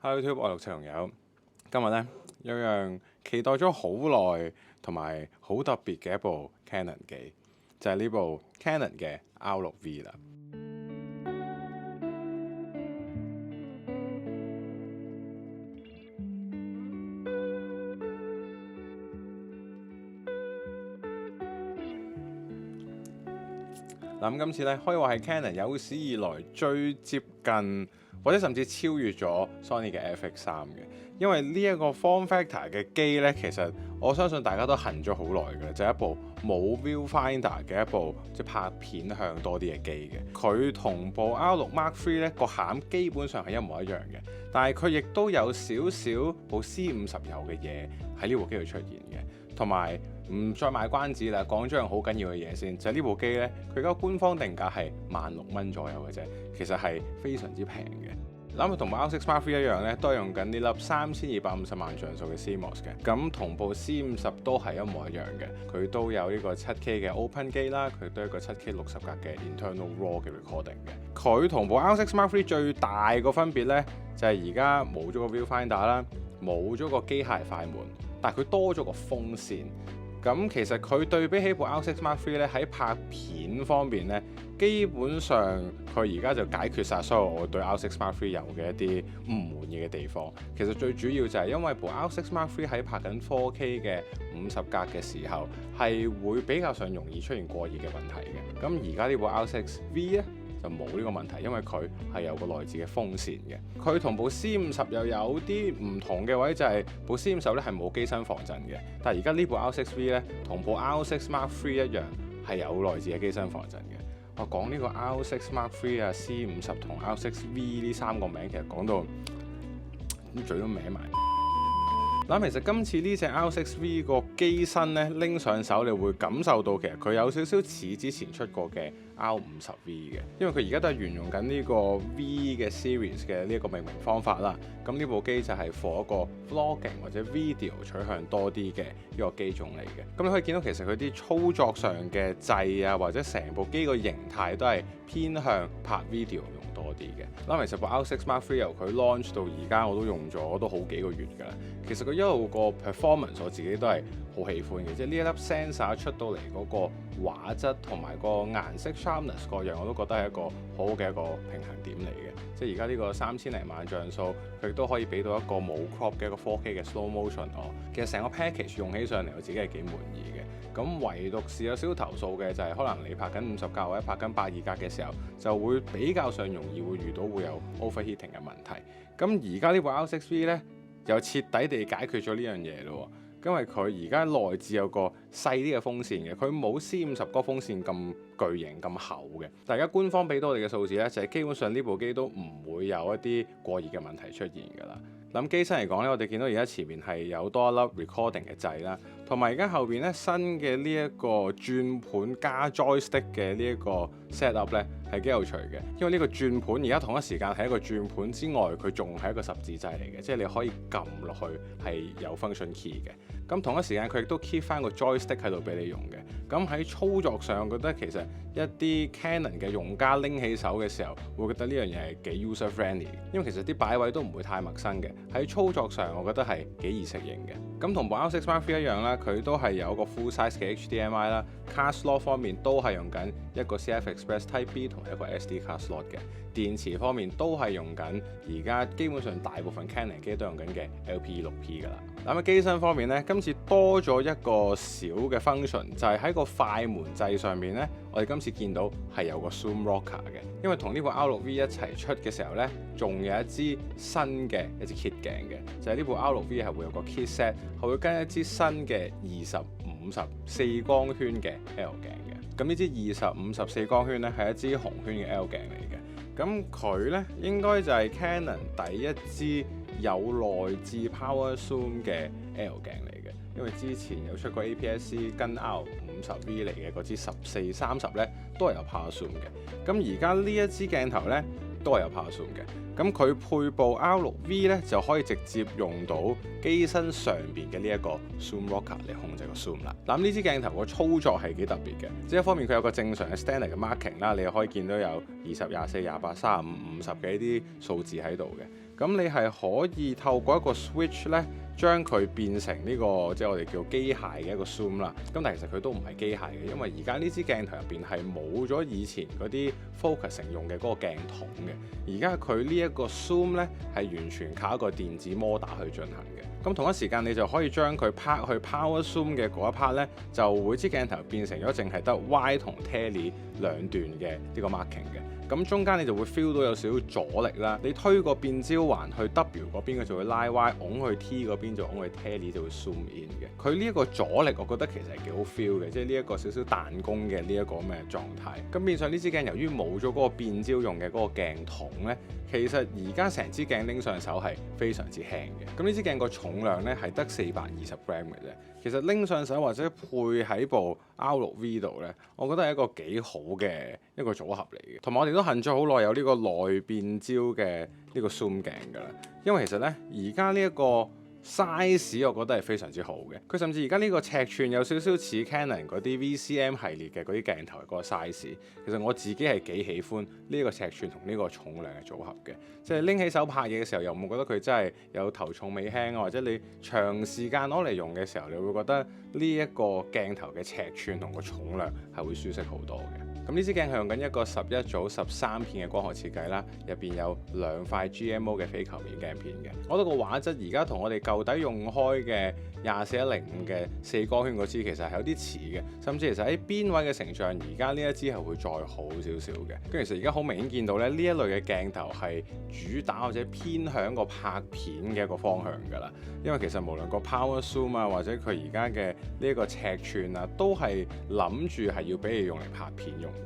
Hello YouTube，我係陸赤龍友。今日咧有樣期待咗好耐同埋好特別嘅一部 Canon 機，就係呢部 Canon 嘅 R6V 啦。咁今次咧可以話係 Canon 有史以來最接近或者甚至超越咗 Sony 嘅 FX3嘅，因為呢一個 form factor 嘅機咧，其實我相信大家都恨咗好耐嘅，就係一部冇 viewfinder 嘅一部即係拍片向多啲嘅機嘅。佢同部 R6 Mark III 咧個餡基本上係一模一樣嘅，但係佢亦都有少少部 C50有嘅嘢喺呢部機度出現嘅。同埋唔再賣關子啦，講咗樣好緊要嘅嘢先，就係呢部機呢，佢而家官方定價係16,000左右嘅啫，其實係非常之平嘅。咁同埋 R6 Mark III 一樣呢，都係用緊呢粒3250萬像素嘅 CMOS 嘅，咁同部 C50都係一模一樣嘅，佢都有呢個 7K 嘅 Open 機啦，佢都有一個 7K 60格嘅 Internal RAW 嘅 recording 嘅。佢同部 R6 Mark III 最大個分別呢，就係而家冇咗個 viewfinder 啦，冇咗個機械快門。但係佢多咗個風扇，咁其實佢對比起部 R6 Mark III 咧，喺拍片方面咧，基本上佢而家就解決晒所有我對 R6 Mark III 有嘅一啲唔滿意嘅地方。其實最主要就係因為部 R6 Mark III 喺拍緊 4K 嘅50格嘅時候，係會比較上容易出現過熱嘅問題嘅。咁而家呢部 R6V 咧，就冇呢個問題，因為佢係有個內置嘅風扇嘅。佢同部 C50又有啲唔同嘅位，就係部 C50咧係冇機身防震嘅，但係而家呢部 R6V 咧同部 R6 Mark III 一樣係有內置嘅機身防震嘅。我講呢個 R6 Mark III 啊、C50同 R6V 呢三個名，其實講到嘴都歪埋。嗱，其實今次呢隻 R6V 個機身咧拎上手，你會感受到其實佢有少少似之前出過嘅 R50V 嘅，因為佢而家都係沿用緊呢個 V 嘅 series 嘅呢一個命名方法啦。咁呢部機就係 for 一個 vlogging 或者 video 取向多啲嘅一個機種嚟嘅。咁你可以見到其實佢啲操作上嘅掣啊，或者成部機個形態都係偏向拍 video 用多啲嘅。嗱，其實部 R6 Mark III 由佢 launch 到而家我都用咗都好幾個月㗎啦。其實佢一路個 performance 我自己都係好喜歡嘅，即係呢一粒 sensor 出到嚟嗰個畫質同埋個顏色 sharpness 各樣我都覺得係一個好好嘅一個平衡點嚟嘅。即係而家呢個3000零萬像素，佢都可以俾到一個冇 crop 嘅一個 4K 嘅 slow motion 哦。其實成個 package 用起上嚟我自己係幾滿意嘅。咁唯獨是有少少投訴嘅就係可能你拍緊50格或者拍緊82格嘅時候，就會比較上容易會遇到會有 overheating 嘅問題。咁而家呢部 R6V 咧，又徹底地解決咗呢樣嘢咯，因為佢而家內置有個細啲嘅風扇嘅，佢冇 C50嗰個風扇咁巨型咁厚嘅。但係而家官方俾到我哋嘅數字咧，就係基本上呢部機都唔會有一啲過熱嘅問題出現㗎啦。咁機身嚟講咧，我哋見到而家前面係有多一粒 recording 嘅掣啦，同埋而家後邊咧新嘅呢一個轉盤加 joystick 嘅呢一個 set up 咧係幾有趣嘅，因為呢個轉盤而家同一時間係一個轉盤之外，佢仲係一個十字掣嚟嘅，即係你可以撳落去係有 function key 嘅。咁同一時間佢亦都 keep 翻個 joystick 喺度俾你用嘅。咁喺操作上，我覺得其實一啲 Canon 嘅用家拎起手嘅時候，會覺得呢樣嘢係幾 user friendly，因為其實啲擺位都唔會太陌生嘅。喺操作上，我覺得係幾易適應嘅。咁同部 R6 Mark III 一樣啦，佢都係有一個 full size 嘅 HDMI 啦，card slot 方面都係用緊一個 CF Express Type B 同埋一個 SD card slot 嘅。電池方面都係用緊而家基本上大部分 Canon 機都用緊嘅 LPE6P 㗎啦。咁喺機身方面咧，今次多咗一個小嘅 function，就係喺個快門掣上面咧，我哋今次見到係有個 Zoom Rocker 嘅。因為同呢部 R6V 一齊出嘅時候咧，仲有一支新嘅一支 kit 鏡嘅，就係呢部 R6V 係會有個 kit set，係會跟一支新嘅20、50、4光圈嘅 L 鏡嘅。咁呢支20、50、4光圈咧係一支紅圈嘅 L 鏡嚟嘅。咁佢咧應該就係 Canon 第一支有內置 Power Zoom 嘅 L 鏡嚟嘅，因為之前有出過 APS-C 跟 R50V 嚟嘅嗰支14、30咧都係有 Power Zoom 嘅。咁而家呢一支鏡頭咧都係有 Power Zoom 嘅。咁佢配部 R6V 咧就可以直接用到機身上邊嘅呢一個 Zoom Rocker 嚟控制個 zoom 啦。嗱，呢支鏡頭個操作係幾特別嘅，即係一方面佢有個正常嘅 standard 嘅 marking 啦，你可以見到有20、24、28、35、50嘅一啲數字喺度嘅。咁你係可以透過一個 switch 咧，將佢變成呢個即係我哋叫機械嘅一個 zoom 啦。咁但係其實佢都唔係機械嘅，因為而家呢支鏡頭入邊係冇咗以前嗰啲 focusing 用嘅嗰個鏡筒嘅。而家佢呢一個 zoom 咧係完全靠一個電子摩打去進行嘅。咁同一時間你就可以將佢拍去 power zoom 嘅嗰一 part 咧，就會支鏡頭變成咗淨係得 Y 同 Tele 兩段嘅呢個 marking 嘅。咁中間你就會 feel 到有少少阻力啦。你推個變焦環去 W 嗰邊，佢就會拉 Y； 拱去 T 嗰邊就拱去 Tele 就會 zoom in 嘅。佢呢一個阻力，我覺得其實係幾好 feel 嘅，即係呢一個少少彈弓嘅呢一個咁嘅狀態。咁變相呢支鏡由於冇咗嗰個變焦用嘅嗰個鏡筒咧，其實而家成支鏡拎上手係非常之輕嘅。咁呢支鏡個重量咧係得420 gram 嘅啫。其實拎上手或者配喺部 R6V 度咧，我覺得係一個幾好嘅一個組合嚟嘅。同埋我哋都恨咗好耐有呢個內變焦嘅呢個 zoom 鏡㗎啦，因為其實咧而家呢一個 size 我覺得係非常之好嘅，佢甚至而家呢個尺寸有少少似 Canon 嗰啲 VCM 系列嘅嗰啲鏡頭嘅嗰個 size。其實我自己係幾喜歡呢個尺寸同呢個重量嘅組合嘅，即係拎起手拍嘢嘅時候又唔會覺得佢真係有頭重尾輕啊，或者你長時間攞嚟用嘅時候，你會覺得呢一個鏡頭嘅尺寸同個重量係會舒適好多嘅。咁呢支鏡係用緊一個11組13片嘅光學設計啦，入邊有2塊 GMO 嘅非球面鏡片嘅。我覺得個畫質而家同我哋舊底用開嘅24-105嘅4光圈嗰支其實係有啲似嘅，甚至其實喺邊位嘅成像，而家呢一支係會再好少少嘅。跟住其實而家好明顯見到咧，呢一類嘅鏡頭係主打或者偏向個拍片嘅一個方向㗎啦。因為其實無論個 power zoom 啊，或者佢而家嘅呢一個尺寸啊，都係諗住係要俾你用嚟拍片用嘅。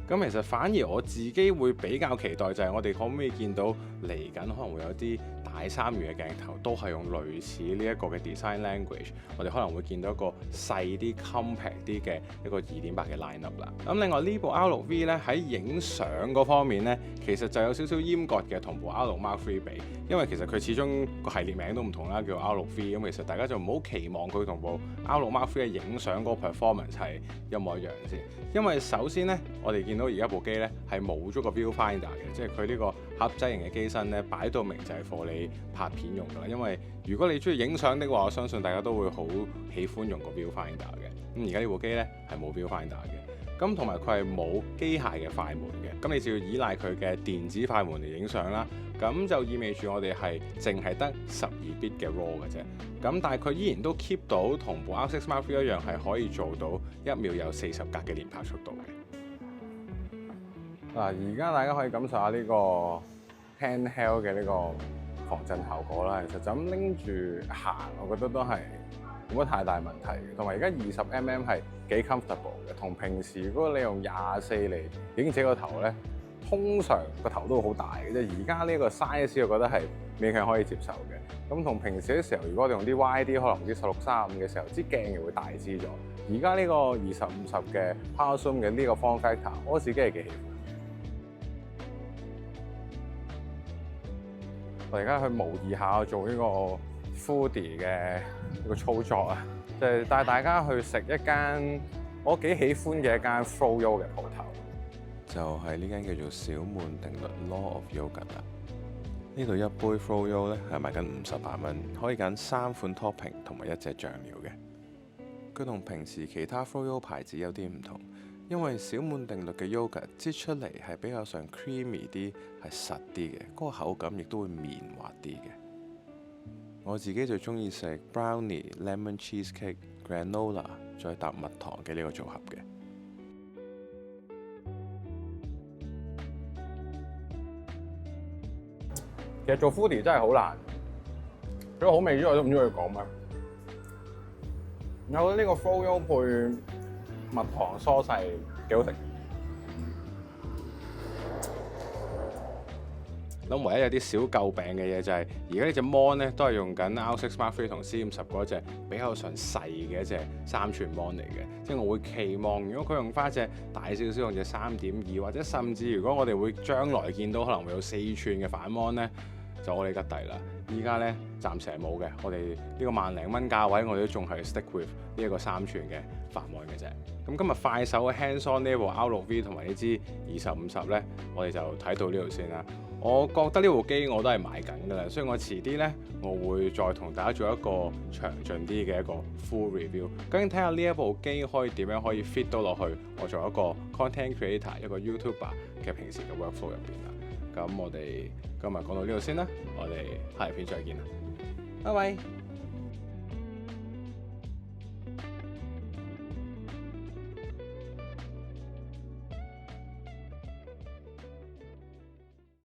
咁其實反而我自己會比較期待就係我哋可唔可以見到嚟緊可能會有啲大三元嘅鏡頭都係用類似呢一個嘅 design language， 我哋可能會見到一個細啲 compact 啲嘅一個2.8嘅 lineup 啦。咁另外呢部 R6V 咧喺影相嗰方面咧，其實就有少少閹割嘅同部 R6 Mark III 比，因為其實佢始終個系列名都唔同啦，叫 R6V。咁其實大家就唔好期望佢同部 R6 Mark III 嘅影相嗰個 performance 係一模一樣先，因為首先咧我哋見到而家部機咧係冇咗個 viewfinder 嘅，即係佢呢個盒仔型嘅機身咧擺到明就係 for 你拍片用㗎啦。因為如果你中意影相的話，我相信大家都會好喜歡用個 viewfinder 嘅。咁而家呢部機咧係冇 viewfinder 嘅，咁同埋佢係冇機械嘅快門嘅，咁你就要依賴佢嘅電子快門嚟影相啦。咁就意味住我哋係淨係得12bit 嘅 RAW 嘅啫。咁但係佢依然都 keep 到同部 R6 Mark III 一樣係可以做到1秒有40格嘅連拍速度嘅。嗱，而家大家可以感受下呢個 handheld 嘅呢個防震效果啦。其實就咁拎住行，我覺得都係冇乜太大問題嘅。同埋而家20mm 係幾 comfortable 嘅，同平時如果你用24嚟影自己個頭咧，通常個頭都好大嘅啫。而家呢個 size 我覺得係勉強可以接受嘅。咁同平時嘅時候，如果我哋用啲 wide 啲，可能啲16-35嘅時候，支鏡又會大支咗。而家呢個20-50嘅 power zoom 嘅呢個 form factor，我自己係幾喜歡。我而家去模擬下做呢個 foodie 嘅一個操作啊，就係帶大家去食一間我幾喜歡嘅一間 Froyo 嘅鋪頭，就係呢間叫做小滿定律 Law of Yogurt 啦。呢度一杯 Froyo 咧係賣緊58蚊，可以揀3款 topping 同埋1隻醬料嘅。佢同平時其他 Froyo 牌子有啲唔同，因為小滿定律嘅 yogurt 擠出嚟係比較上 creamy 啲，係實啲嘅，嗰個口感亦都會綿滑啲嘅。我自己就中意食 brownie、lemon cheesecake、granola 再搭蜜糖嘅呢個組合嘅。其實做 foodie 真係好難，除咗好味之外，都唔知佢講咩。我覺得呢個 Froyo 配蜜糖蔬係幾好食。咁唯一有啲小詬病嘅嘢就係，而家呢隻 mon 咧都係用緊 R6 Mark III 同 C50嗰隻比較上細嘅一隻3寸 mon 嚟嘅，即係我會期望如果佢用翻隻大少少，用隻3.2，或者甚至如果我哋會將來見到可能會有4寸嘅反 mon 咧，就我哋吉弟啦。依家咧暫時係冇嘅，我哋呢個1萬零蚊價位，我哋都仲係 stick with 呢一個3寸嘅反 mon 嘅啫。咁今日快手嘅 Hands-on 呢部 R6V 同埋呢支2050呢，我哋就睇到呢度先啦。我覺得呢部機我都係買緊㗎啦，所以我遲啲呢，我會再同大家做一個詳盡啲嘅一個 full review，究竟睇下呢一部機可以點樣可以 fit 到落去我做一個 content creator 一個 YouTuber 嘅平時嘅 workflow 入邊啦。咁我哋今日講到呢度先啦，我哋下條片再見啦，拜拜。